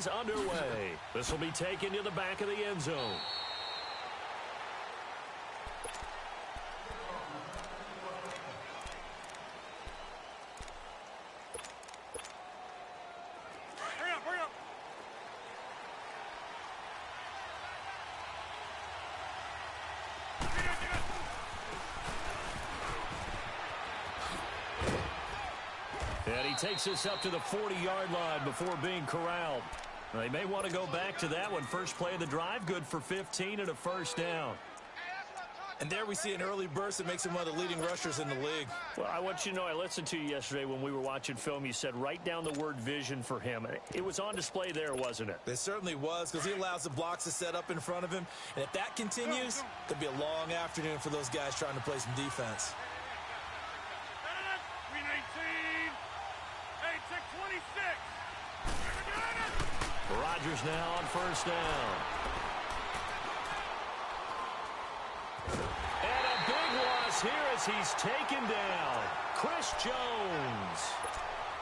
is underway. This will be taken to the back of the end zone. And he takes us up to the 40-yard line before being corralled. They may want to go back to that one. First play of the drive, good for 15 and a first down. And there we see an early burst that makes him one of the leading rushers in the league. Well, I want you to know, I listened to you yesterday when we were watching film. You said write down the word vision for him. It was on display there, wasn't it? It certainly was, because he allows the blocks to set up in front of him. And if that continues, it could be a long afternoon for those guys trying to play some defense. Rodgers now on first down. And a big loss here as he's taken down. Chris Jones.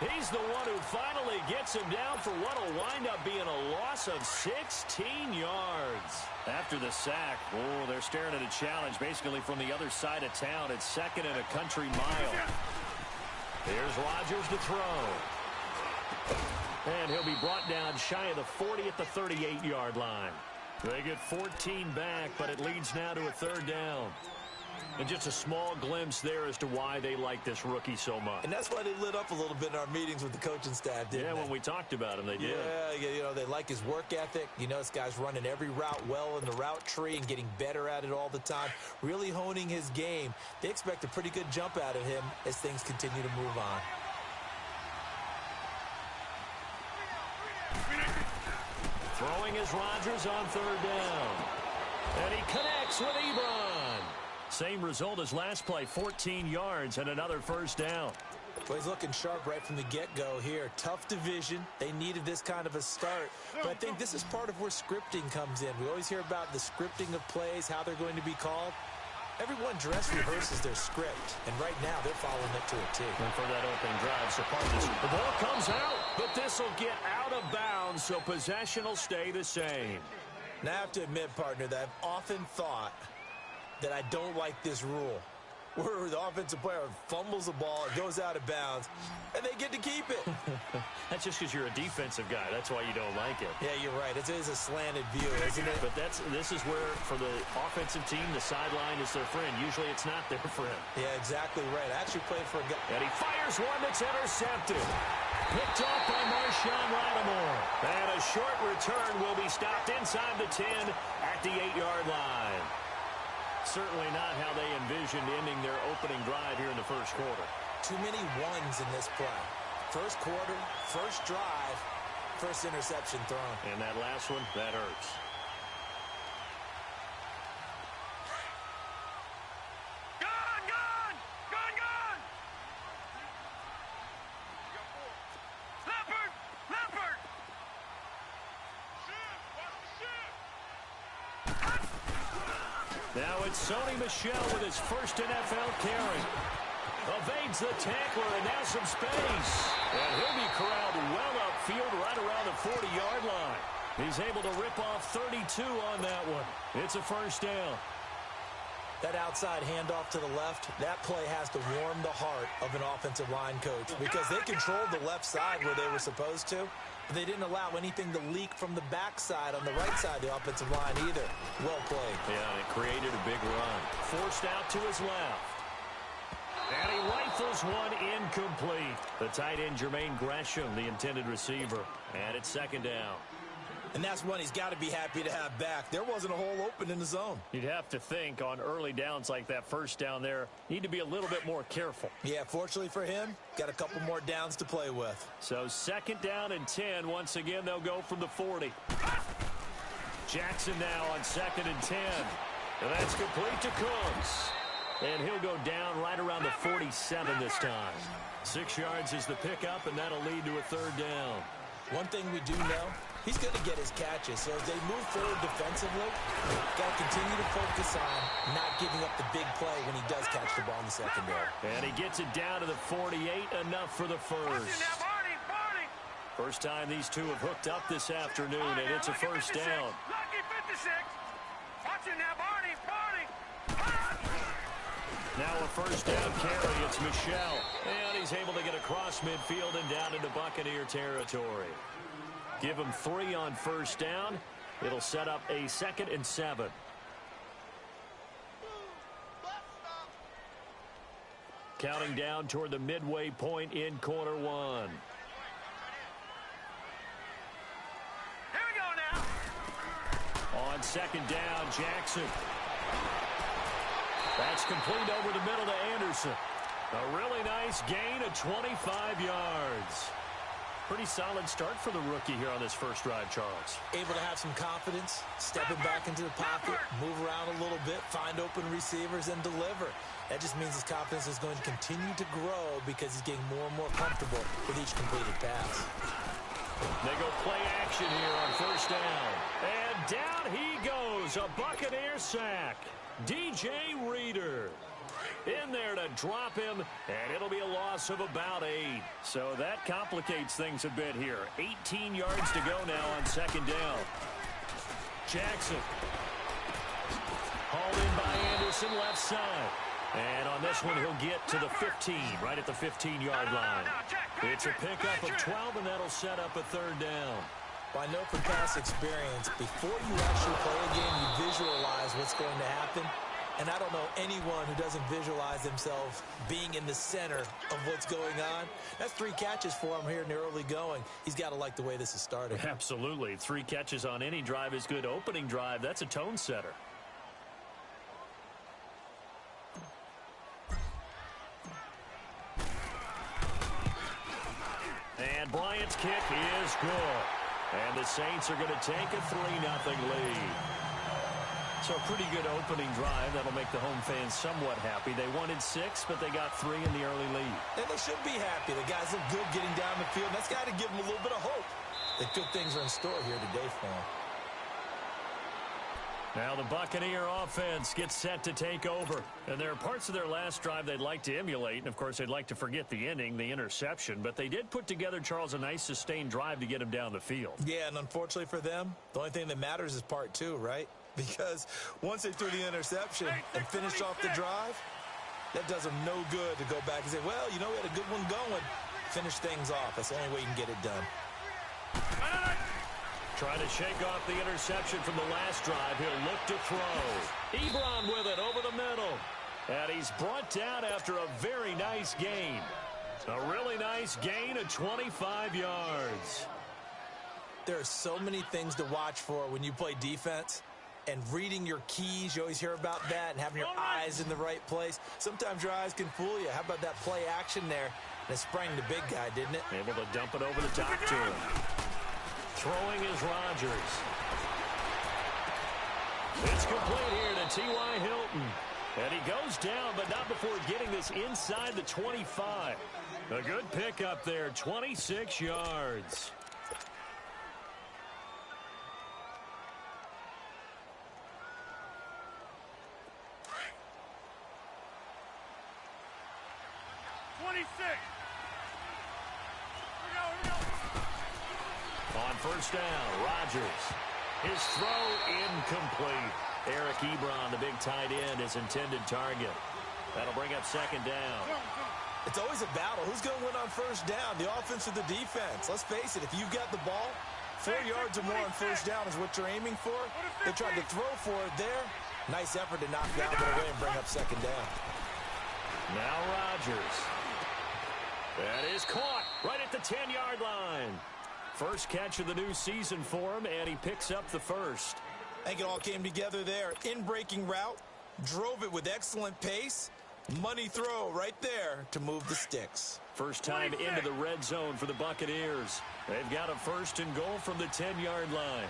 He's the one who finally gets him down for what will wind up being a loss of 16 yards. After the sack, they're staring at a challenge basically from the other side of town. It's second and a country mile. Here's Rodgers to throw. And he'll be brought down shy of the 40 at the 38-yard line. They get 14 back, but it leads now to a third down. And just a small glimpse there as to why they like this rookie so much. And that's why they lit up a little bit in our meetings with the coaching staff, didn't they? When we talked about him, they did. Yeah, you know, they like his work ethic. You know, this guy's running every route well in the route tree and getting better at it all the time, really honing his game. They expect a pretty good jump out of him as things continue to move on. Throwing is Rodgers on third down. And he connects with Ebron. Same result as last play, 14 yards and another first down. Well, he's looking sharp right from the get-go here. Tough division. They needed this kind of a start. But I think this is part of where scripting comes in. We always hear about the scripting of plays, how they're going to be called. Everyone dress rehearses their script, and right now they're following it to a T. And for that opening drive, so part of this, the ball comes out, but this will get out of bounds, so possession will stay the same. Now, I have to admit, partner, that I've often thought that I don't like this rule, where the offensive player fumbles the ball, it goes out of bounds, and they get to keep it. That's just because you're a defensive guy. That's why you don't like it. Yeah, you're right. It is a slanted view, isn't it? But this is where, for the offensive team, the sideline is their friend. Usually it's not their friend. Yeah, exactly right. I actually played for a guy. And he fires one that's intercepted. Picked off by Marshawn Lattimore. And a short return will be stopped inside the 10 at the 8-yard line. Certainly not how they envisioned ending their opening drive here in the first quarter. Too many ones in this play. First quarter, first drive, first interception thrown. And that last one, that hurts. Now it's Sony Michel with his first NFL carry. Evades the tackler and now some space. And he'll be corralled well upfield right around the 40-yard line. He's able to rip off 32 on that one. It's a first down. That outside handoff to the left, that play has to warm the heart of an offensive line coach because they controlled the left side where they were supposed to. But they didn't allow anything to leak from the backside on the right side of the offensive line either. Well played. Yeah, and it created a big run. Forced out to his left. And he rifles one incomplete. The tight end, Jermaine Gresham, the intended receiver. And it's second down. And that's one he's got to be happy to have back. There wasn't a hole open in the zone. You'd have to think on early downs like that first down there, need to be a little bit more careful. Yeah, fortunately for him, got a couple more downs to play with. So second down and 10. Once again, they'll go from the 40. Jackson now on second and 10. And that's complete to Cooks. And he'll go down right around the 47 this time. 6 yards is the pickup, and that'll lead to a third down. One thing we do know, he's going to get his catches. So as they move forward defensively, got to continue to focus on not giving up the big play when he does catch the ball in the secondary. And he gets it down to the 48, enough for the first. First time these two have hooked up this afternoon, and it's a first down. Lucky 56. Watch it now, Barney. Now a first down carry. It's Michelle. And he's able to get across midfield and down into Buccaneer territory. Give him 3 on first down. It'll set up a 2nd and 7. Counting down toward the midway point in quarter 1. Here we go now. On 2nd down, Jackson. That's complete over the middle to Anderson. A really nice gain of 25 yards. Pretty solid start for the rookie here on this first drive, Charles. Able to have some confidence, stepping back into the pocket, move around a little bit, find open receivers, and deliver. That just means his confidence is going to continue to grow because he's getting more and more comfortable with each completed pass. They go play action here on first down. And down he goes, a Buccaneer sack. DJ Reader in there to drop him, and it'll be a loss of about 8. So that complicates things a bit here. 18 yards to go now on 2nd down. Jackson. Hauled in by Anderson, left side. And on this one, he'll get to the 15, right at the 15-yard line. It's a pickup of 12, and that'll set up a 3rd down. Well, I know from past experience, before you actually play a game, you visualize what's going to happen. And I don't know anyone who doesn't visualize themselves being in the center of what's going on. That's 3 catches for him here in the early going. He's got to like the way this is starting. Absolutely. 3 catches on any drive is good. Opening drive, that's a tone setter. And Bryant's kick is good. And the Saints are going to take a 3-0 lead. So a pretty good opening drive. That'll make the home fans somewhat happy. They wanted 6, but they got 3 in the early lead. And they should be happy. The guys look good getting down the field. That's got to give them a little bit of hope that good things are in store here today for them. Now the Buccaneer offense gets set to take over. And there are parts of their last drive they'd like to emulate. And, of course, they'd like to forget the inning, the interception. But they did put together, Charles, a nice sustained drive to get him down the field. Yeah, and unfortunately for them, the only thing that matters is part 2, right? Because once they threw the interception and finished off the drive, that does them no good to go back and say, well, you know, we had a good one going. Finish things off. That's the only way you can get it done. Trying to shake off the interception from the last drive. He'll look to throw. Ebron with it over the middle. And he's brought down after a very nice gain. A really nice gain of 25 yards. There are so many things to watch for when you play defense. And reading your keys, you always hear about that, and having your eyes in the right place. Sometimes your eyes can fool you. How about that play action there? And it sprang the big guy, didn't it? Able to dump it over the top to him. Throwing is Rodgers. It's complete here to T.Y. Hilton. And he goes down, but not before getting this inside the 25. A good pickup there, 26 yards. On first down, Rodgers. His throw incomplete. Eric Ebron, the big tight end, his intended target. That'll bring up 2nd down. It's always a battle. Who's going to win on first down, the offense or the defense? Let's face it, if you've got the ball, 4 yards or more on first down is what you're aiming for. They tried to throw for it there. Nice effort to knock that one away and bring up 2nd down. Now Rodgers. That is caught right at the 10-yard line. First catch of the new season for him, and he picks up the first. I think it all came together there. In-breaking route, drove it with excellent pace. Money throw right there to move the sticks. First time into the red zone for the Buccaneers. They've got a 1st and goal from the 10-yard line.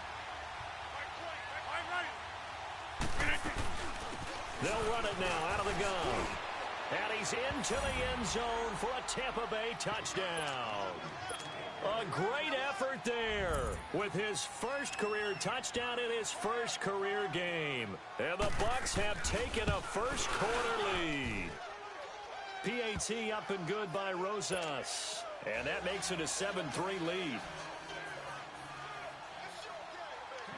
They'll run it now out of the gun. And he's into the end zone for a Tampa Bay touchdown. A great effort there with his first career touchdown in his first career game. And the Bucs have taken a first quarter lead. PAT up and good by Rosas. And that makes it a 7-3 lead.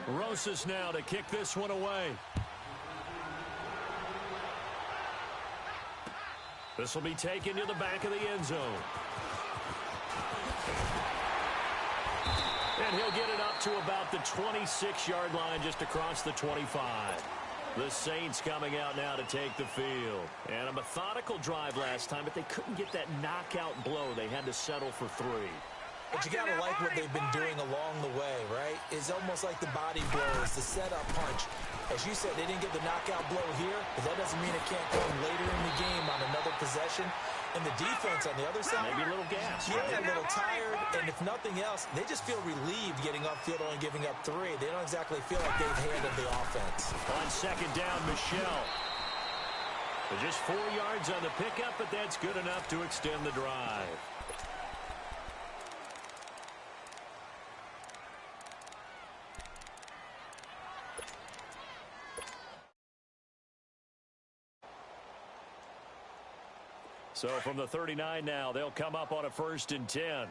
Rosas now to kick this one away. This will be taken to the back of the end zone. And he'll get it up to about the 26-yard line, just across the 25. The Saints coming out now to take the field. And a methodical drive last time, but they couldn't get that knockout blow. They had to settle for 3. But you got to like what they've been doing along the way, right? It's almost like the body blows, the setup punch. As you said, they didn't get the knockout blow here, but that doesn't mean it can't come later in the game on another possession. And the defense on the other side, maybe a little gas. Yeah, a little tired, and if nothing else, they just feel relieved getting upfield, only giving up 3. They don't exactly feel like they've handled the offense. On second down, Michelle. Just 4 yards on the pickup, but that's good enough to extend the drive. So from the 39 now, they'll come up on a 1st and 10.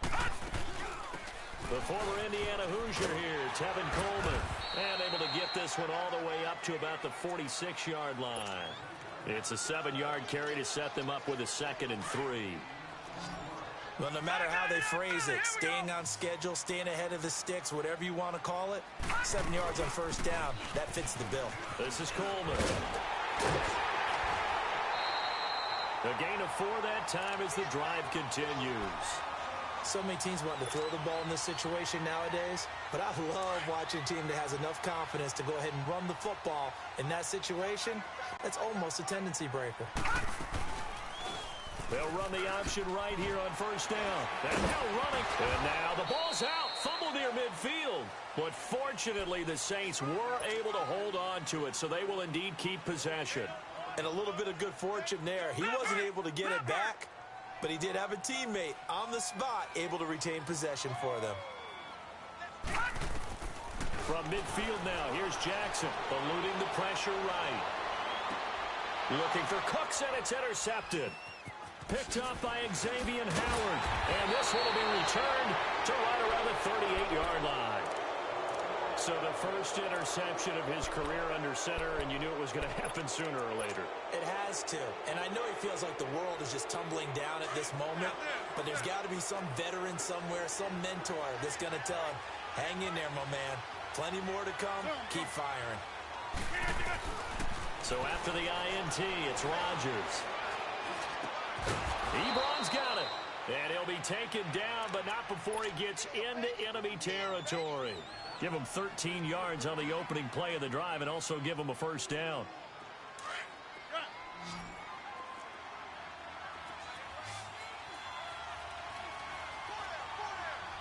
The former Indiana Hoosier here, Tevin Coleman. And able to get this one all the way up to about the 46-yard line. It's a 7-yard carry to set them up with a 2nd and 3. Well, no matter how they phrase it, staying on schedule, staying ahead of the sticks, whatever you want to call it, 7 yards on 1st down, that fits the bill. This is Coleman. A gain of 4 that time as the drive continues. So many teams want to throw the ball in this situation nowadays, but I love watching a team that has enough confidence to go ahead and run the football in that situation. That's almost a tendency breaker. They'll run the option right here on 1st down. And now running. And now the ball's out. Fumble near midfield. But fortunately, the Saints were able to hold on to it, so they will indeed keep possession. And a little bit of good fortune there. He wasn't able to get it back, but he did have a teammate on the spot able to retain possession for them. From midfield now, here's Jackson, eluding the pressure right. Looking for Cooks, and it's intercepted. Picked up by Xavier Howard. And this one will be returned to right around the 38-yard line. So the first interception of his career under center, and you knew it was going to happen sooner or later. It has to. And I know he feels like the world is just tumbling down at this moment, but there's got to be some veteran somewhere, some mentor that's going to tell him, hang in there, my man. Plenty more to come. Keep firing. So after the INT, it's Rodgers. Ebron's got it. And he'll be taken down, but not before he gets into enemy territory. Give him 13 yards on the opening play of the drive and also give him a 1st down.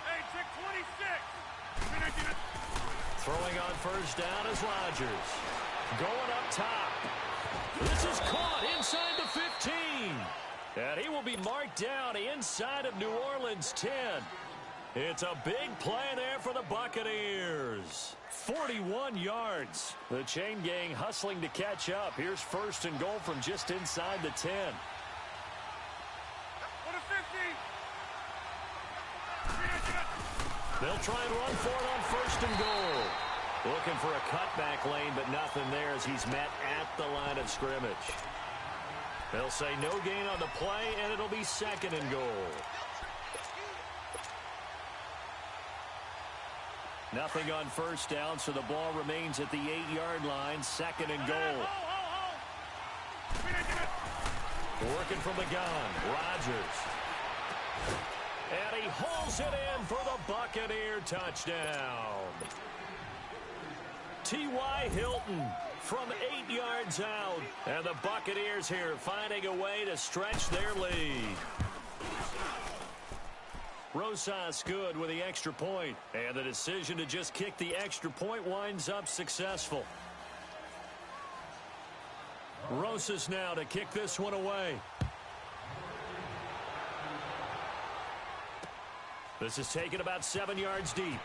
Hey, check 26. Throwing on 1st down is Rodgers. Going up top. This is caught inside the 15. And he will be marked down inside of New Orleans 10. It's a big play there for the Buccaneers. 41 yards. The chain gang hustling to catch up. Here's 1st and goal from just inside the 10. They'll try and run for it on 1st and goal. Looking for a cutback lane, but nothing there as he's met at the line of scrimmage. They'll say no gain on the play, and it'll be 2nd and goal. Nothing on 1st down, so the ball remains at the 8-yard line. 2nd and goal. Working from the gun, Rodgers. And he hauls it in for the Buccaneer touchdown. T.Y. Hilton from 8 yards out. And the Buccaneers here finding a way to stretch their lead. Rosas good with the extra point. And the decision to just kick the extra point winds up successful. Rosas now to kick this one away. This is taken about 7 yards deep.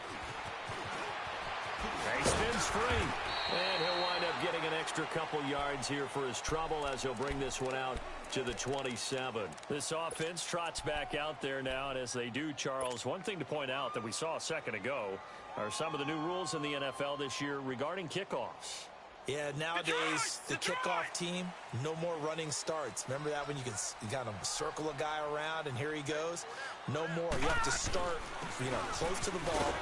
He spins free. And he'll wind up getting an extra couple yards here for his trouble as he'll bring this one out to the 27. This offense trots back out there now, and as they do, Charles, one thing to point out that we saw a second ago are some of the new rules in the NFL this year regarding kickoffs. Yeah, nowadays, the kickoff team, no more running starts. Remember that when you kind of circle a guy around and here he goes? No more. You have to start, close to the ball,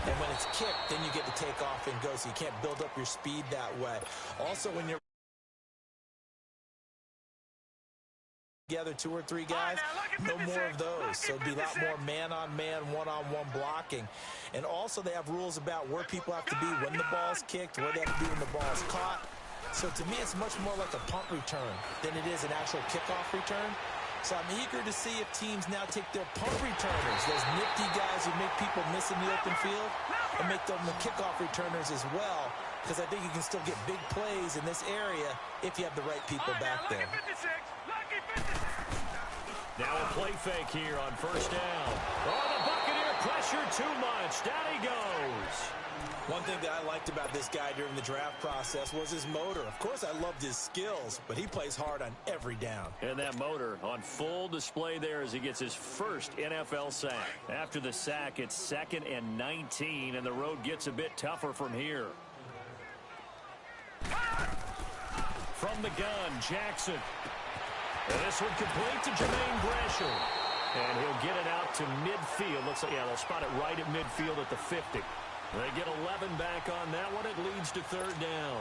and when it's kicked, then you get to take off and go, so you can't build up your speed that way. Also, when you're together 2 or 3 guys, no more of those. So it'd be a lot more man-on-man, one-on-one blocking. And also they have rules about where people have to be when the ball's kicked, where they have to be when the ball's caught. So to me, it's much more like a punt return than it is an actual kickoff return. So I'm eager to see if teams now take their punt returners, those nifty guys who make people miss in the open field, and make them the kickoff returners as well, because I think you can still get big plays in this area if you have the right people back there. Now a play fake here on first down. Oh, the Buccaneer pressure too much. Down he goes. One thing that I liked about this guy during the draft process was his motor. Of course, I loved his skills, but he plays hard on every down. And that motor on full display there as he gets his first NFL sack. After the sack, it's 2nd and 19, and the road gets a bit tougher from here. From the gun, Jackson. And this one complete to Jermaine Gresham. And he'll get it out to midfield. Looks like, yeah, they'll spot it right at midfield at the 50. They get 11 back on that one. It leads to 3rd down.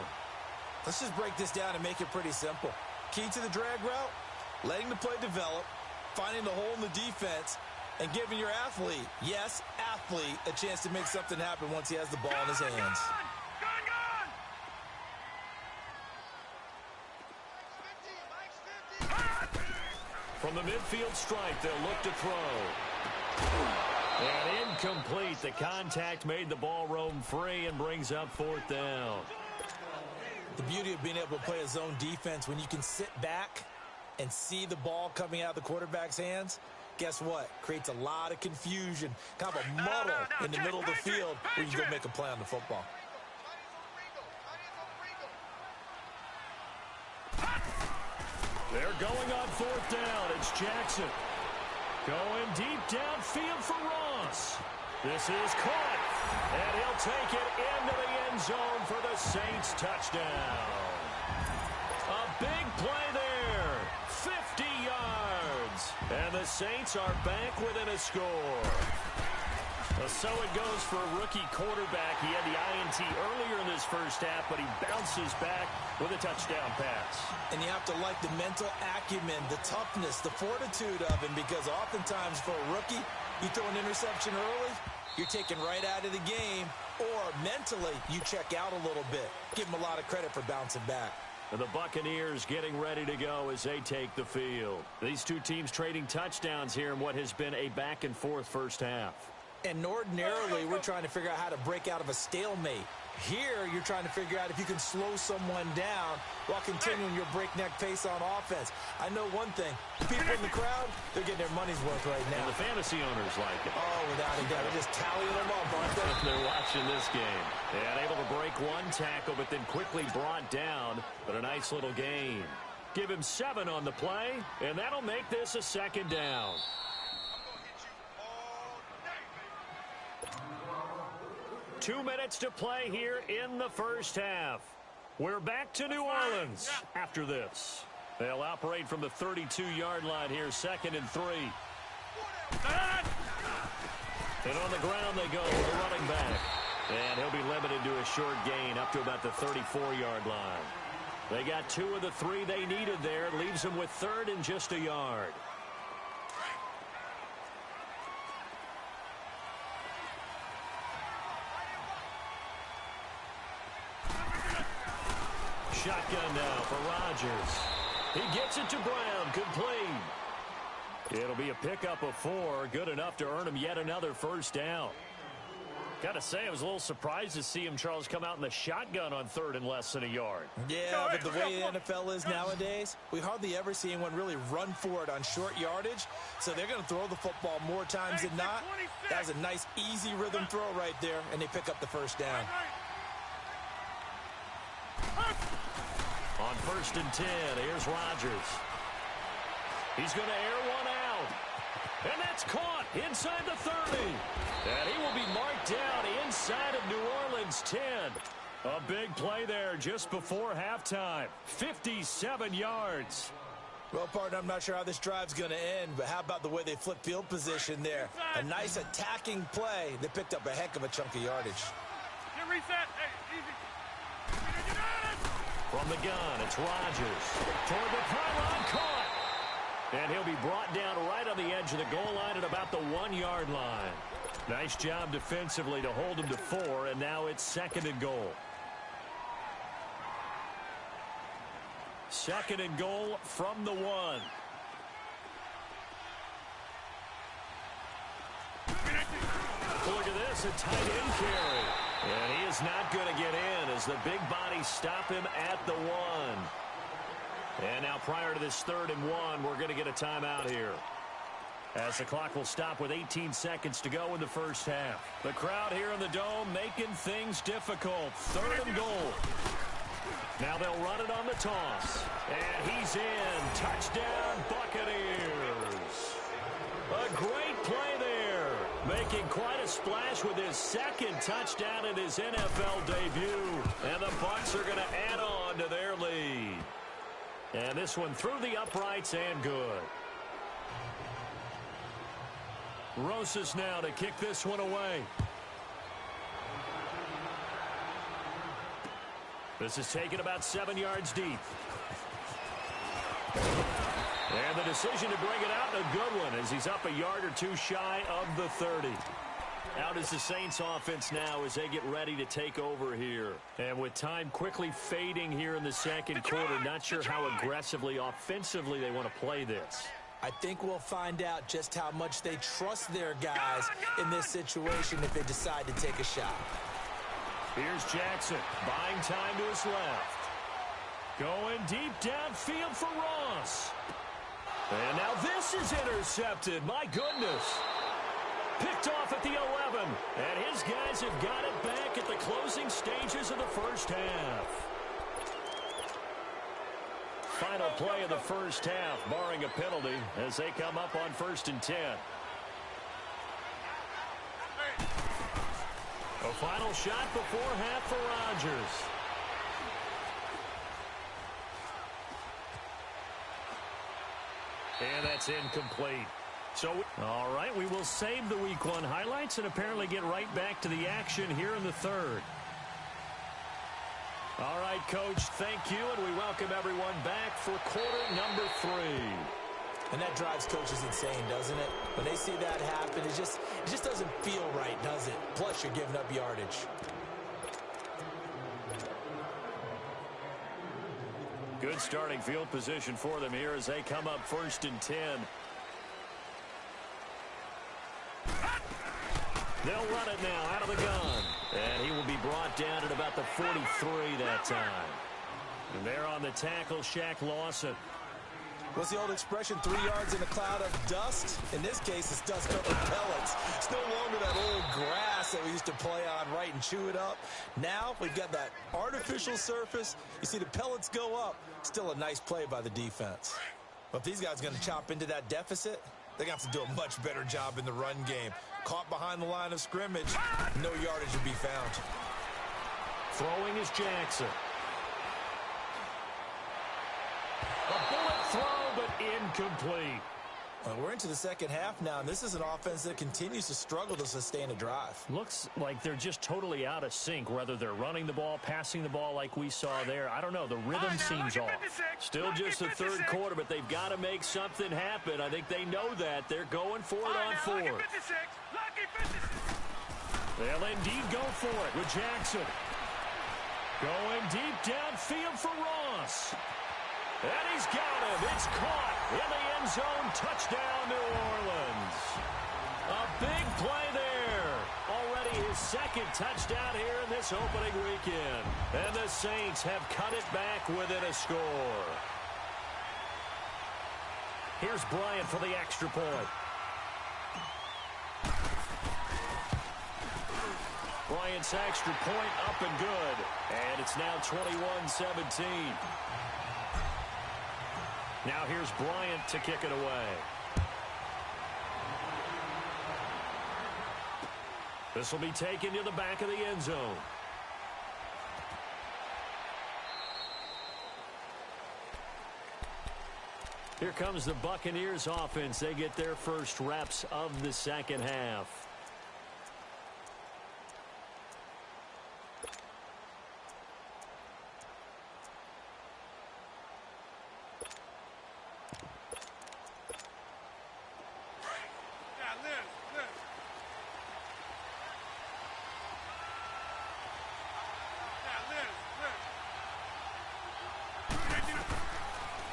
Let's just break this down and make it pretty simple. Key to the drag route, letting the play develop, finding the hole in the defense, and giving your athlete, yes, athlete, a chance to make something happen once he has the ball in his hands. From the midfield stripe, they'll look to throw. And incomplete. The contact made the ball roam free and brings up 4th down. The beauty of being able to play a zone defense when you can sit back and see the ball coming out of the quarterback's hands, guess what? Creates a lot of confusion, kind of a muddle in the middle of the field where you go make a play on the football. They're going on 4th down. It's Jackson. Going deep downfield for Ross. This is caught. And he'll take it into the end zone for the Saints touchdown. A big play there. 50 yards. And the Saints are back within a score. So it goes for a rookie quarterback. He had the INT earlier in this first half, but he bounces back with a touchdown pass. And you have to like the mental acumen, the toughness, the fortitude of him, because oftentimes for a rookie, you throw an interception early, you're taken right out of the game, or mentally you check out a little bit. Give him a lot of credit for bouncing back. And the Buccaneers getting ready to go as they take the field. These two teams trading touchdowns here in what has been a back-and-forth first half. And ordinarily, we're trying to figure out how to break out of a stalemate. Here, you're trying to figure out if you can slow someone down while continuing your breakneck pace on offense. I know one thing. The people in the crowd, they're getting their money's worth right now. And the fantasy owners like it. Oh, without a doubt. They're just tallying them up, aren't they? They're watching this game. And able to break one tackle, but then quickly brought down. But a nice little gain. Give him 7 on the play, and that'll make this a 2nd down. 2 minutes to play here in the first half. We're back to New Orleans after this. They'll operate from the 32-yard line here, 2nd and 3. And on the ground they go with the running back. And he'll be limited to a short gain up to about the 34-yard line. They got 2 of the 3 they needed there. Leaves them with 3rd and just a yard. Shotgun now for Rodgers. He gets it to Brown, complete. It'll be a pickup of 4, good enough to earn him yet another first down. Got to say, I was a little surprised to see him, Charles, come out in the shotgun on 3rd and less than a yard. Yeah, but the way the NFL is nowadays, we hardly ever see anyone really run for it on short yardage. So they're going to throw the football more times than not. That was a nice, easy rhythm throw right there, and they pick up the first down. On 1st and 10, here's Rodgers. He's going to air one out. And that's caught inside the 30. And he will be marked down inside of New Orleans' 10. A big play there just before halftime. 57 yards. Well, partner, I'm not sure how this drive's going to end, but how about the way they flip field position there? A nice attacking play. They picked up a heck of a chunk of yardage. Get reset. Hey, easy. From the gun, it's Rodgers. Toward the pylon, caught. And he'll be brought down right on the edge of the goal line at about the 1-yard line. Nice job defensively to hold him to 4, and now it's 2nd and goal. 2nd and goal from the 1. Look at this, a tight end carry. And he is not going to get in as the big bodies stop him at the 1. And now prior to this 3rd and 1, we're going to get a timeout here, as the clock will stop with 18 seconds to go in the first half. The crowd here in the Dome making things difficult. 3rd and goal. Now they'll run it on the toss. And he's in. Touchdown, Buccaneers. A great play there. Making quite a splash with his 2nd touchdown in his NFL debut. And the Bucs are going to add on to their lead. And this one through the uprights and good. Rosas now to kick this one away. This is taken about 7 yards deep. And the decision to bring it out, a good one, as he's up a yard or 2 shy of the 30. Out is the Saints offense now as they get ready to take over here. And with time quickly fading here in the 2nd quarter, not sure how aggressively, offensively they want to play this. I think we'll find out just how much they trust their guys in this situation if they decide to take a shot. Here's Jackson, buying time to his left. Going deep downfield for Ross. And now this is intercepted. My goodness. Picked off at the 11. And his guys have got it back at the closing stages of the first half. Final play of the first half, barring a penalty, as they come up on 1st and 10. A final shot before half for Rodgers. And that's incomplete. So, all right, we will save the Week 1 highlights and apparently get right back to the action here in the 3rd. All right, Coach, thank you, and we welcome everyone back for quarter number 3. And that drives coaches insane, doesn't it? When they see that happen, it just doesn't feel right, does it? Plus, you're giving up yardage. Good starting field position for them here as they come up 1st and 10. They'll run it now out of the gun. And he will be brought down at about the 43 that time. And there on the tackle, Shaq Lawson. What's the old expression, 3 yards in a cloud of dust? In this case, it's dust covered pellets. It's no longer that old grass that we used to play on, right, and chew it up. Now we've got that artificial surface. You see the pellets go up. Still a nice play by the defense. But if these guys are going to chop into that deficit, they're going to have to do a much better job in the run game. Caught behind the line of scrimmage, no yardage to be found. Throwing is Jackson. A bullet throw, but incomplete. Well, we're into the second half now, and this is an offense that continues to struggle to sustain a drive. Looks like they're just totally out of sync, whether they're running the ball, passing the ball like we saw there. I don't know. The rhythm seems off. Still just the 3rd quarter, but they've got to make something happen. I think they know that. They're going for it on 4. They'll indeed go for it with Jackson. Going deep downfield for Ross. And he's got him. It's caught in the end zone. Touchdown, New Orleans. A big play there. Already his 2nd touchdown here in this opening weekend. And the Saints have cut it back within a score. Here's Bryant for the extra point. Bryant's extra point up and good. And it's now 21-17. Now here's Bryant to kick it away. This will be taken to the back of the end zone. Here comes the Buccaneers offense. They get their first reps of the second half.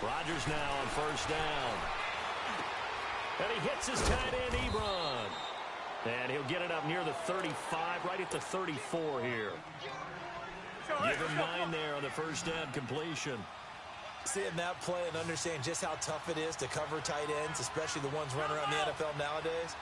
Rodgers now on first down. And he hits his tight end, Ebron. And he'll get it up near the 35, right at the 34 here. Give him 9 there on the first down completion. Seeing that play and understand just how tough it is to cover tight ends, especially the ones running around the NFL nowadays,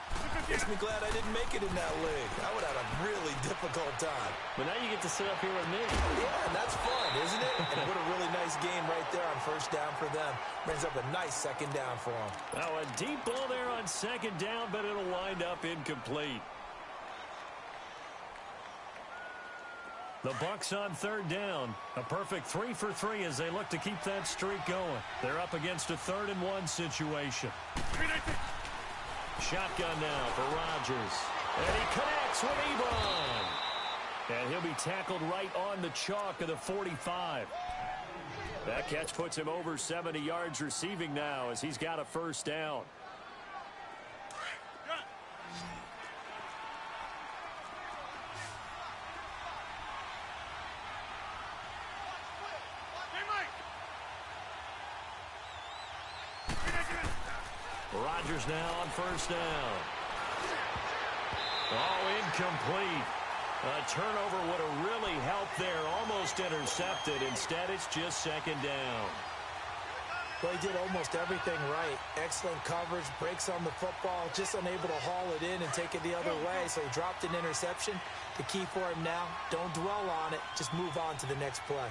makes me glad I didn't make it in that league. I would have a really difficult time. But now you get to sit up here with me. Yeah, and that's fun, isn't it? And what a really nice game right there on first down for them. Brings up a nice second down for them. Oh, a deep ball there on second down, but it'll wind up incomplete. The Bucs on third down. A perfect 3 for 3 as they look to keep that streak going. They're up against a 3rd and 1 situation. Shotgun now for Rodgers. And he connects with Ebron. And he'll be tackled right on the chalk of the 45. That catch puts him over 70 yards receiving now as he's got a first down. Rodgers now on first down. Oh, incomplete. A turnover would have really helped there. Almost intercepted. Instead, it's just second down. Well, he did almost everything right. Excellent coverage, breaks on the football, just unable to haul it in and take it the other way. So he dropped an interception. The key for him now, don't dwell on it. Just move on to the next play.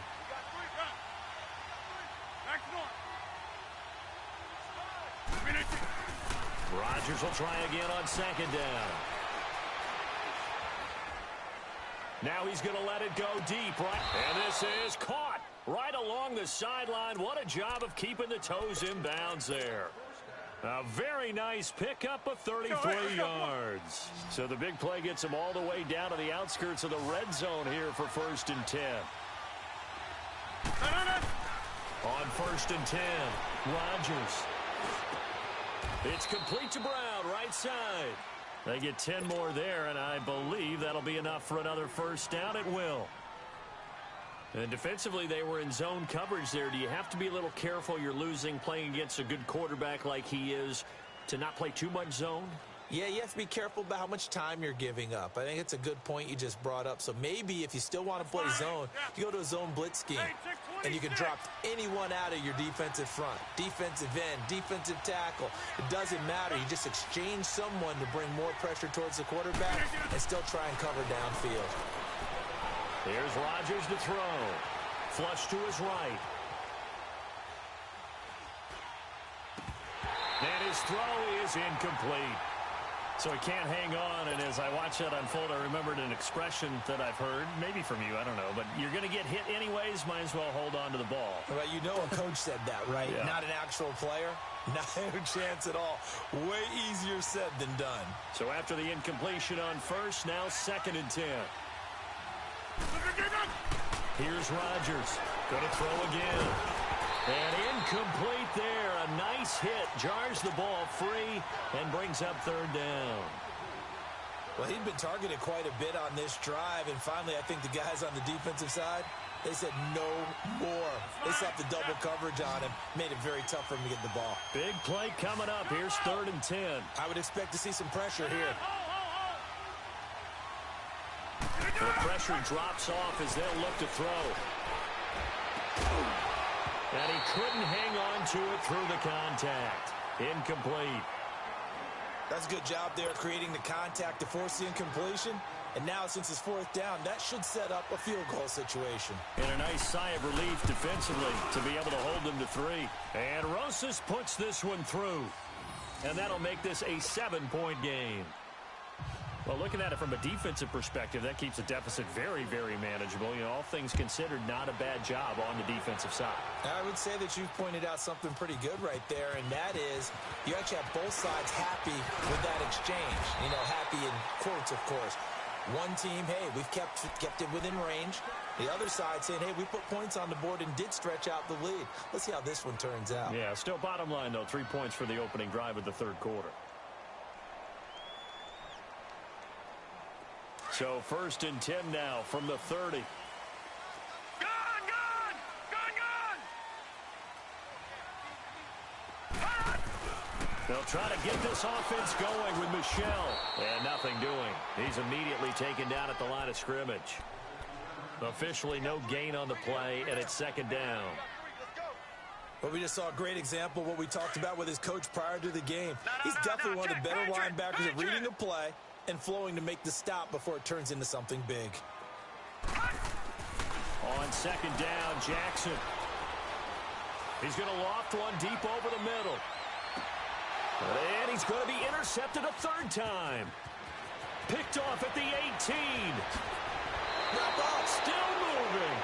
Rodgers will try again on second down. Now he's going to let it go deep, right? And this is caught right along the sideline. What a job of keeping the toes in bounds there. A very nice pickup of 33 yards. So the big play gets him all the way down to the outskirts of the red zone here for 1st and 10. On 1st and 10, Rodgers. It's complete to Brown, right side. They get 10 more there, and I believe that'll be enough for another first down. It will. And defensively, they were in zone coverage there. Do you have to be a little careful you're losing playing against a good quarterback like he is to not play too much zone? Yeah, you have to be careful about how much time you're giving up. I think it's a good point you just brought up. So maybe if you still want to play zone, you go to a zone blitz scheme, and you can drop anyone out of your defensive front, defensive end, defensive tackle. It doesn't matter. You just exchange someone to bring more pressure towards the quarterback and still try and cover downfield. Here's Rodgers to throw. Flush to his right. And his throw is incomplete. So he can't hang on, and as I watch that unfold, I remembered an expression that I've heard, maybe from you, I don't know, but you're going to get hit anyways, might as well hold on to the ball. Well, you know a coach said that, right? Yeah. Not an actual player. Not a chance at all. Way easier said than done. So after the incompletion on first, now 2nd and 10. Here's Rodgers. Going to throw again. And incomplete there. A nice hit. Jars the ball free and brings up 3rd down. Well, he'd been targeted quite a bit on this drive. And finally, I think the guys on the defensive side, they said no more. They slapped the double coverage on him. Made it very tough for him to get the ball. Big play coming up. Here's 3rd and 10. I would expect to see some pressure here. The pressure drops off as they'll look to throw. And he couldn't hang on to it through the contact. Incomplete. That's a good job there creating the contact to force the incompletion. And now, since it's fourth down, that should set up a field goal situation. And a nice sigh of relief defensively to be able to hold them to 3. And Rosas puts this one through. And that'll make this a 7-point game. Well, looking at it from a defensive perspective, that keeps the deficit very, very manageable. You know, all things considered, not a bad job on the defensive side. I would say that you've pointed out something pretty good right there, and that is you actually have both sides happy with that exchange. You know, happy in quotes, of course. One team, hey, we've kept it within range. The other side saying, hey, we put points on the board and did stretch out the lead. Let's see how this one turns out. Yeah, still bottom line, though, 3 points for the opening drive of the third quarter. So 1st and 10 now from the 30. They'll try to get this offense going with Michel. And nothing doing. He's immediately taken down at the line of scrimmage. Officially no gain on the play, and it's 2nd down. Well, we just saw a great example of what we talked about with his coach prior to the game. He's definitely one of the better linebackers at reading a play and flowing to make the stop before it turns into something big. On 2nd down, Jackson. He's going to loft one deep over the middle. And he's going to be intercepted a 3rd time. Picked off at the 18. Still moving.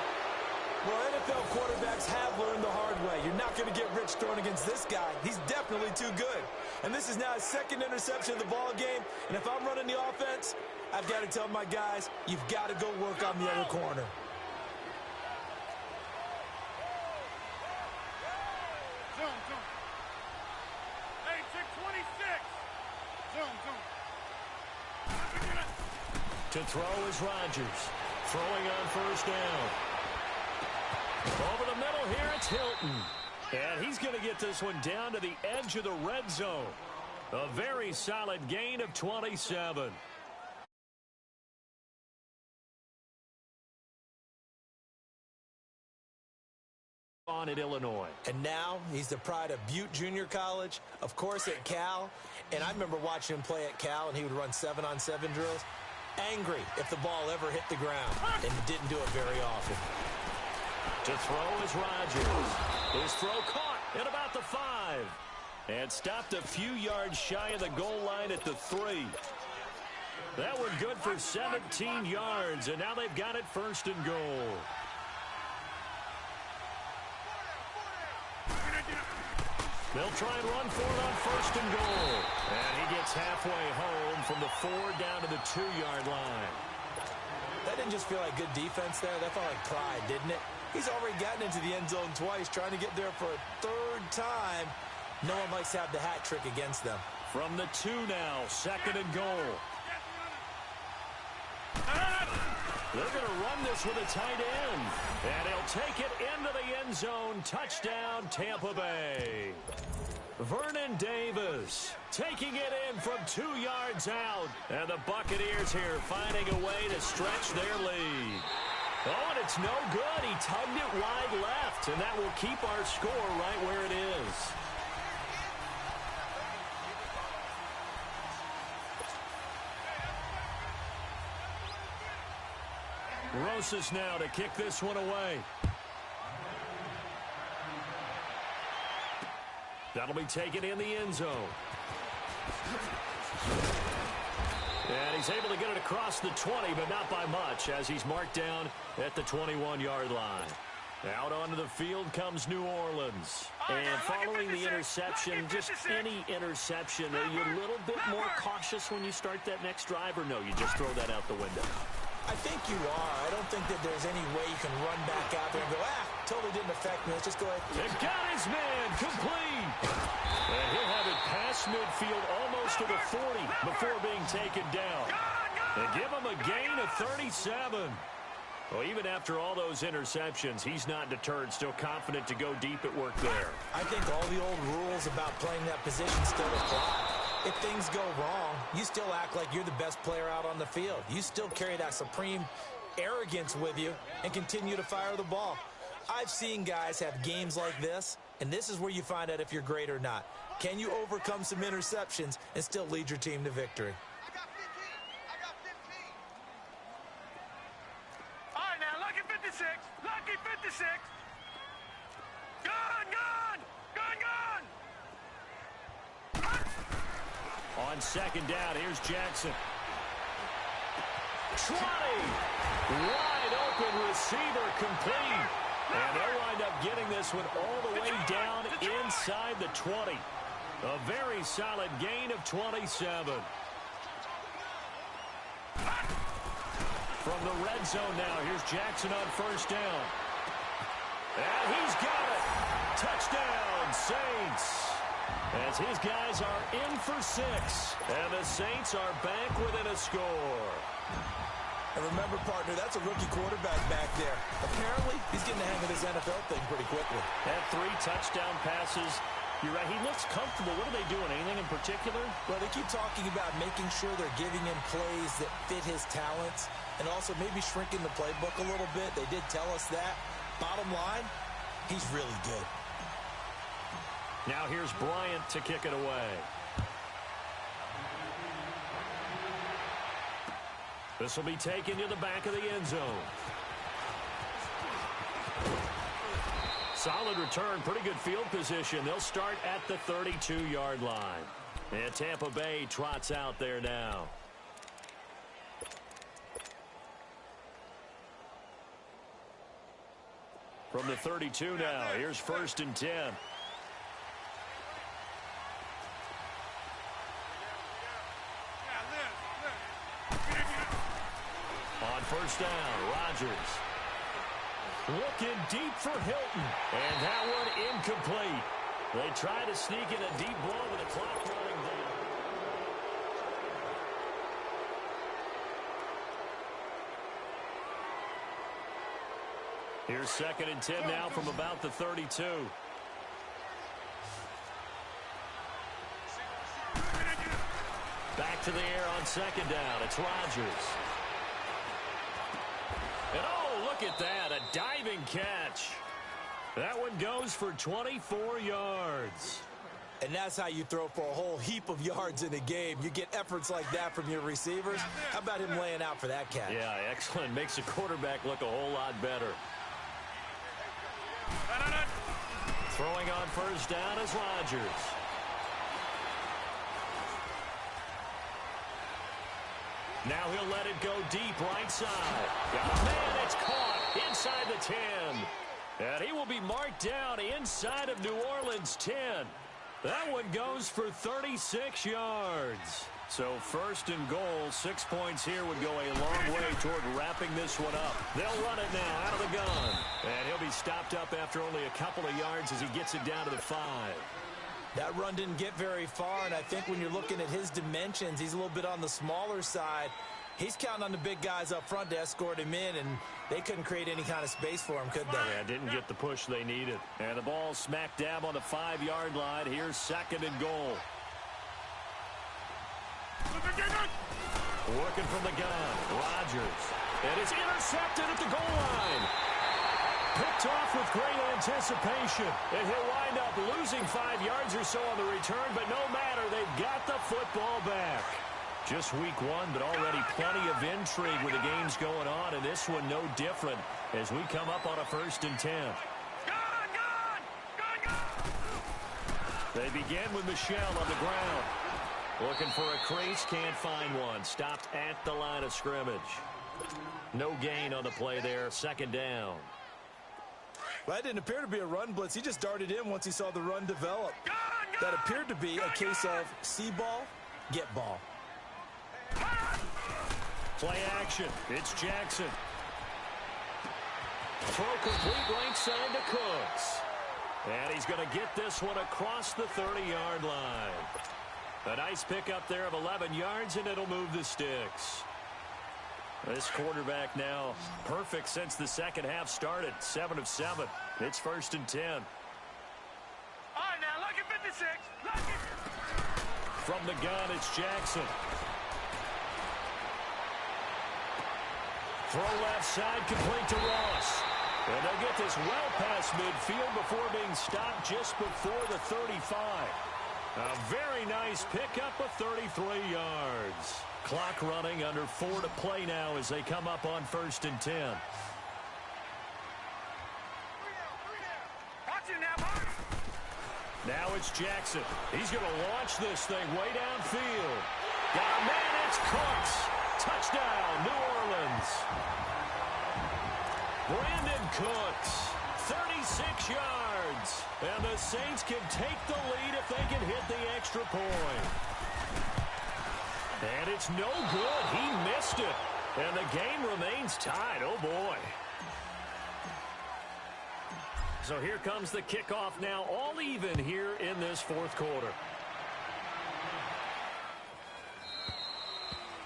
Well, NFL quarterbacks have learned the hard way. You're not going to get rich throwing against this guy. He's definitely too good. And this is now his 2nd interception of the ball game. And if I'm running the offense, I've got to tell my guys, you've got to go work on the other corner. To throw is Rodgers. Throwing on 1st down. Over the middle here, it's Hilton. And he's going to get this one down to the edge of the red zone. A very solid gain of 27. On at Illinois. And now he's the pride of Butte Junior College, of course at Cal. And I remember watching him play at Cal, and he would run 7-on-7 drills. Angry if the ball ever hit the ground, and didn't do it very often. To throw is Rodgers. His throw caught at about the 5. And stopped a few yards shy of the goal line at the 3. That one good for 17 yards, and now they've got it 1st and goal. They'll try and run for it on 1st and goal. And he gets halfway home from the 4 down to the 2-yard line. That didn't just feel like good defense there. That felt like pride, didn't it? He's already gotten into the end zone twice, trying to get there for a 3rd time. No one likes to have the hat trick against them. From the 2 now, 2nd and goal. They're going to run this with a tight end. And he'll take it into the end zone. Touchdown, Tampa Bay. Vernon Davis taking it in from 2 yards out. And the Buccaneers here finding a way to stretch their lead. Oh, and it's no good. He tugged it wide left. And that will keep our score right where it is. Rosas now to kick this one away. That'll be taken in the end zone. And he's able to get it across the 20, but not by much, as he's marked down at the 21-yard line. Out onto the field comes New Orleans. And following the interception, just any interception, are you a little bit more cautious when you start that next drive, or no, you just throw that out the window? I think you are. I don't think that there's any way you can run back out there and go, totally didn't affect me. Let's just go ahead. It got his man complete. And he'll have it past midfield almost to the 40 before being taken down. And give him a gain of 37. Well, even after all those interceptions, he's not deterred, still confident to go deep at work there. I think all the old rules about playing that position still apply. If things go wrong, you still act like you're the best player out on the field. You still carry that supreme arrogance with you and continue to fire the ball. I've seen guys have games like this And this is where you find out if you're great or not. Can you overcome some interceptions and still lead your team to victory? I got 15. I got 15. All right, now, lucky 56. Lucky 56. Gun, gun. Gun, gun. On second down, here's Jackson. 20. Wide open receiver complete. And they'll wind up getting this one all the way down inside the 20. A very solid gain of 27. From the red zone now, here's Jackson on first down. And he's got it. Touchdown, Saints. As his guys are in for 6. And the Saints are back within a score. And remember, partner, that's a rookie quarterback back there. Apparently, he's getting the hang of this NFL thing pretty quickly. Had 3 touchdown passes. You're right, he looks comfortable. What are they doing? Anything in particular? Well, they keep talking about making sure they're giving him plays that fit his talents and also maybe shrinking the playbook a little bit. They did tell us that. Bottom line, he's really good. Now here's Bryant to kick it away. This will be taken to the back of the end zone. Solid return, pretty good field position. They'll start at the 32-yard line. And Tampa Bay trots out there now. From the 32 now, here's first and 10. On first down, Rodgers. Looking deep for Hilton. And that one incomplete. They try to sneak in a deep ball with the clock running down. Here's second and 10 now from about the 32. Back to the air on second down. It's Rodgers. And oh, look at that, a diving catch. That one goes for 24 yards. And that's how you throw for a whole heap of yards in a game. You get efforts like that from your receivers. How about him laying out for that catch? Yeah, excellent. Makes the quarterback look a whole lot better. Throwing on first down is Rodgers. Now he'll let it go deep right side. Man, it's caught inside the 10. And he will be marked down inside of New Orleans 10. That one goes for 36 yards. So first and goal, 6 points here would go a long way toward wrapping this one up. They'll run it now out of the gun. And he'll be stopped up after only a couple of yards as he gets it down to the 5. That run didn't get very far, and I think when you're looking at his dimensions, he's a little bit on the smaller side. He's counting on the big guys up front to escort him in, and they couldn't create any kind of space for him, could they? Yeah, didn't get the push they needed. And the ball smack dab on the 5-yard line. Here's second and goal. Working from the gun, Rodgers. It is intercepted at the goal line. Picked off with great anticipation. And he'll wind up losing 5 yards or so on the return, but no matter, they've got the football back. Just week 1, but already plenty of intrigue with the games going on, and this one no different as we come up on a first and 10. They begin with Michel on the ground. Looking for a crease, can't find one. Stopped at the line of scrimmage. No gain on the play there, second down. Well, that didn't appear to be a run blitz. He just darted in once he saw the run develop. That appeared to be a case of see ball, get ball. Play action. It's Jackson. Throw complete right side to Cooks. And he's going to get this one across the 30-yard line. A nice pickup there of 11 yards, and it'll move the sticks. This quarterback now perfect since the second half started. 7 of 7. It's first and 10. All right, now, lucky 56. Lucky. From the gun, it's Jackson. Throw left side, complete to Ross. And they'll get this well past midfield before being stopped just before the 35. A very nice pickup of 33 yards. Clock running, under 4 to play now as they come up on 1st and 10. Now it's Jackson. He's going to launch this thing way downfield. Got a man, it's Cooks. Touchdown, New Orleans. Brandon Cooks, 36 yards. And the Saints can take the lead if they can hit the extra point. And it's no good. He missed it. And the game remains tied. Oh, boy. So here comes the kickoff now, all even here in this 4th quarter.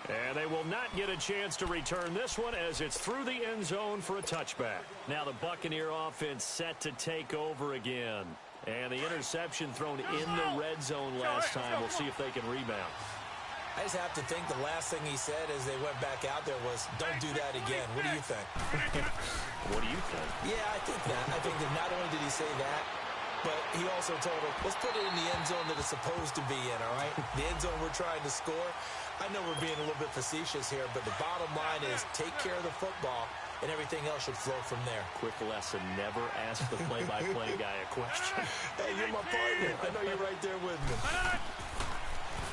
And they will not get a chance to return this one as it's through the end zone for a touchback. Now the Buccaneer offense set to take over again. And the interception thrown in the red zone last time. We'll see if they can rebound. I just have to think the last thing he said as they went back out there was, don't do that again. What do you think? What do you think? Yeah, I think that. I think that not only did he say that, but he also told him, let's put it in the end zone that it's supposed to be in, all right? The end zone we're trying to score. I know we're being a little bit facetious here, but the bottom line is take care of the football, and everything else should flow from there. Quick lesson, never ask the play-by-play guy a question. Hey, you're my partner. I know you're right there with me.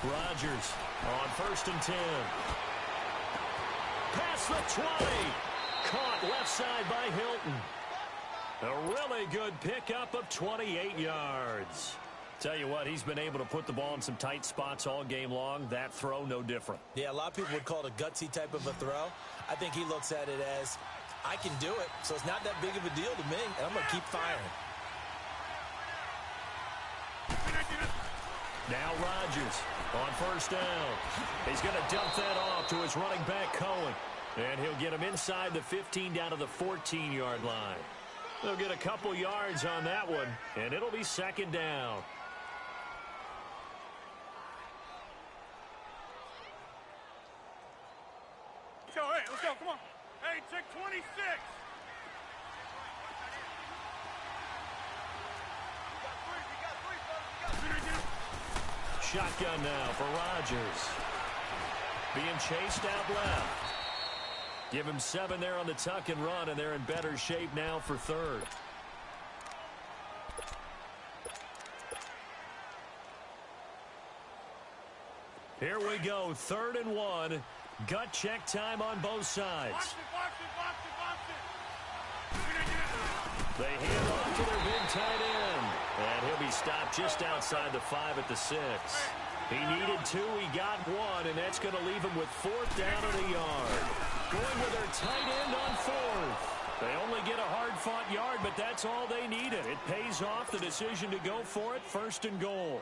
Rodgers on 1st and 10. Past the 20. Caught left side by Hilton. A really good pickup of 28 yards. Tell you what, he's been able to put the ball in some tight spots all game long. That throw, no different. Yeah, a lot of people would call it a gutsy type of a throw. I think he looks at it as, I can do it, so it's not that big of a deal to me, and I'm going to keep firing. Now Rodgers on 1st down. He's going to dump that off to his running back, Cohen. And he'll get him inside the 15 down to the 14-yard line. They'll get a couple yards on that one, and it'll be 2nd down. Hey, let's go, come on. Hey, check 26. Shotgun now for Rodgers. Being chased out left. Give him 7 there on the tuck and run, and they're in better shape now for 3rd. Here we go, 3rd and 1. Gut check time on both sides. Box it. They hand off to their big tight end. And he'll be stopped just outside the 5 at the 6. He needed 2, he got 1, and that's going to leave him with 4th down and a yard. Going with their tight end on 4th. They only get a hard-fought yard, but that's all they needed. It pays off the decision to go for it, 1st and goal.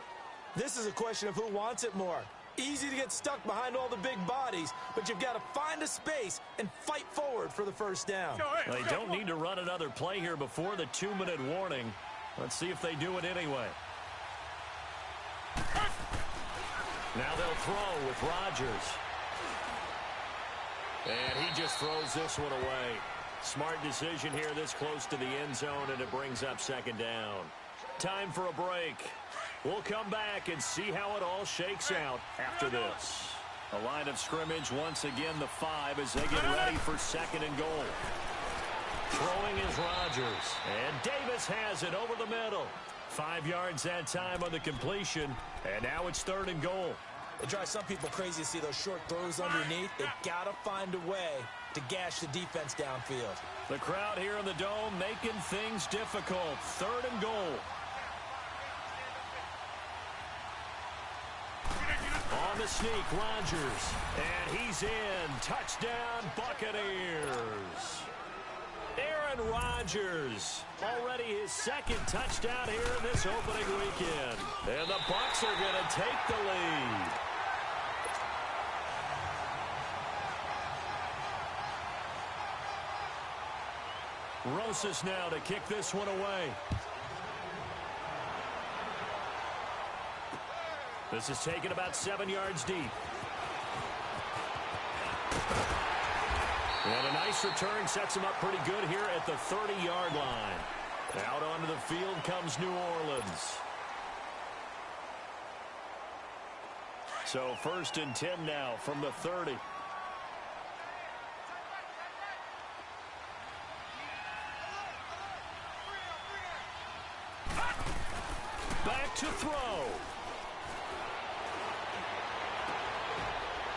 This is a question of who wants it more. Easy to get stuck behind all the big bodies, but you've got to find a space and fight forward for the 1st down. They don't need to run another play here before the 2-minute warning. Let's see if they do it anyway. Now they'll throw with Rodgers. And he just throws this one away. Smart decision here this close to the end zone, and it brings up 2nd down. Time for a break. We'll come back and see how it all shakes out after this. A line of scrimmage once again, the 5 as they get ready for 2nd and goal. Throwing is Rodgers. And Davis has it over the middle. 5 yards that time on the completion. And now it's 3rd and goal. It drives some people crazy to see those short throws underneath. They've got to find a way to gash the defense downfield. The crowd here in the Dome making things difficult. 3rd and goal. On the sneak, Rodgers. And he's in. Touchdown, Buccaneers. Aaron Rodgers. Already his 2nd touchdown here in this opening weekend. And the Bucs are going to take the lead. Rosas now to kick this one away. This is taken about 7 yards deep. And a nice return sets him up pretty good here at the 30-yard line. Out onto the field comes New Orleans. So 1st and 10 now from the 30. Back to throw.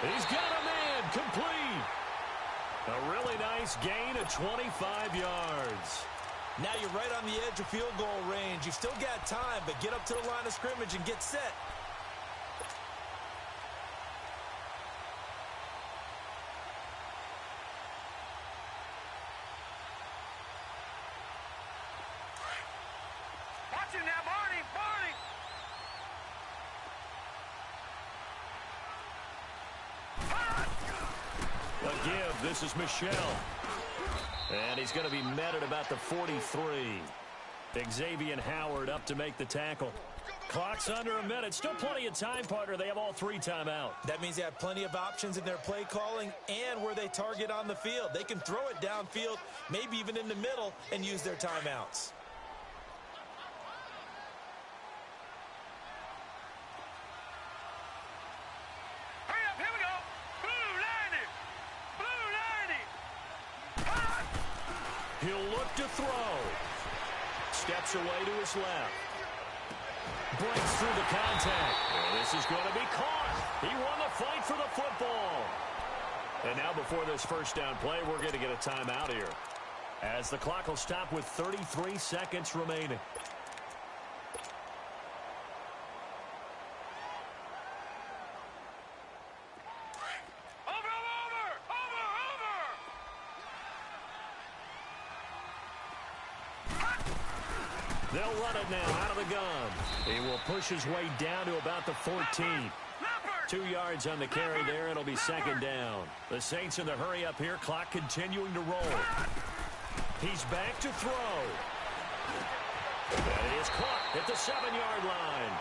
He's got a man complete. A really nice gain of 25 yards. Now you're right on the edge of field goal range. You've still got time, but get up to the line of scrimmage and get set. Watch him now, Barney, Barney. A give. This is Michelle. And he's going to be met at about the 43. Xavier Howard up to make the tackle. Clock's under a minute. Still plenty of time, partner. They have all 3 timeouts. That means they have plenty of options in their play calling and where they target on the field. They can throw it downfield, maybe even in the middle, and use their timeouts. He'll look to throw. Steps away to his left. Breaks through the contact. And this is going to be caught. He won the fight for the football. And now before this first down play, we're going to get a timeout here, as the clock will stop with 33 seconds remaining. They'll run it now out of the gun. He will push his way down to about the 14. 2 yards on the carry there. It'll be 2nd down. The Saints in the hurry up here. Clock continuing to roll. He's back to throw. And it is caught at the 7-yard line.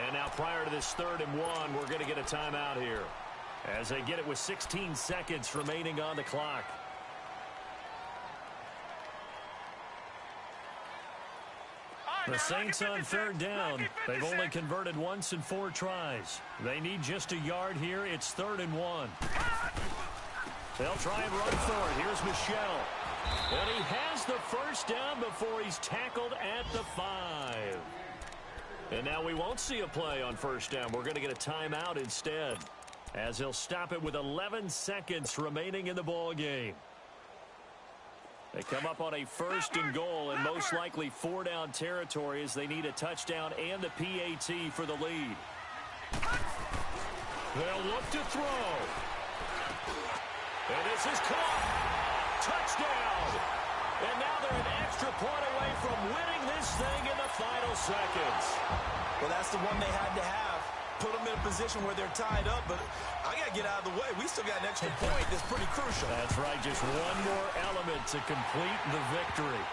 And now prior to this 3rd and 1, we're going to get a timeout here, as they get it with 16 seconds remaining on the clock. The Saints on 3rd down. They've only converted once in 4 tries. They need just a yard here. It's 3rd and 1. They'll try and run for it. Here's Michelle. And he has the first down before he's tackled at the 5. And now we won't see a play on first down. We're going to get a timeout instead, as he'll stop it with 11 seconds remaining in the ball game. They come up on a 1st and goal, and most likely 4-down territory, as they need a touchdown and the PAT for the lead. They'll look to throw. And this is caught. Touchdown. And now they're an extra point away from winning this thing in the final seconds. Well, that's the one they had to have. Put them in a position where they're tied up, but I got to get out of the way. We still got an extra point that's pretty crucial. That's right, just one more element to complete the victory.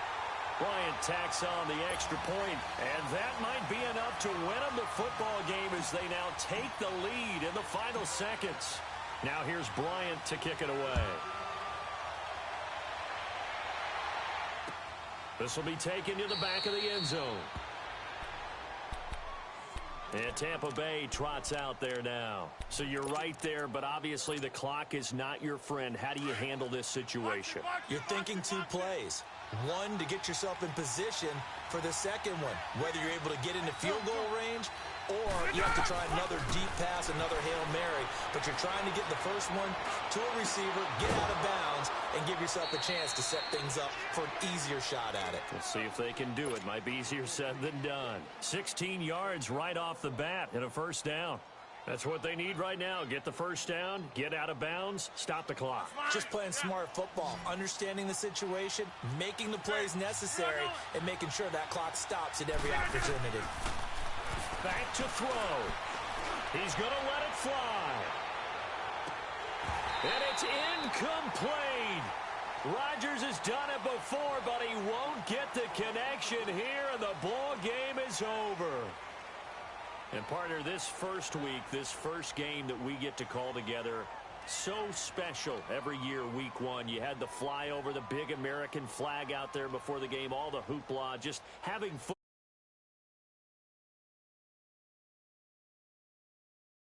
Bryant tacks on the extra point, and that might be enough to win them the football game, as they now take the lead in the final seconds. Now here's Bryant to kick it away. This will be taken to the back of the end zone. And Tampa Bay trots out there now. So you're right there, but obviously the clock is not your friend. How do you handle this situation? You're thinking 2 plays. One, to get yourself in position for the second one, whether you're able to get into field goal range, or you have to try another deep pass, another Hail Mary. But you're trying to get the first one to a receiver, get out of bounds, and give yourself a chance to set things up for an easier shot at it. We'll see if they can do it. Might be easier said than done. 16 yards right off the bat and a first down. That's what they need right now. Get the first down, get out of bounds, stop the clock. Just playing smart football, understanding the situation, making the plays necessary, and making sure that clock stops at every opportunity. Back to throw. He's going to let it fly. And it's incomplete. Rodgers has done it before, but he won't get the connection here, and the ball game is over. And partner, this first week, this first game that we get to call together, So special every year, week one. You had the flyover, the big American flag out there before the game, all the hoopla, just having fun.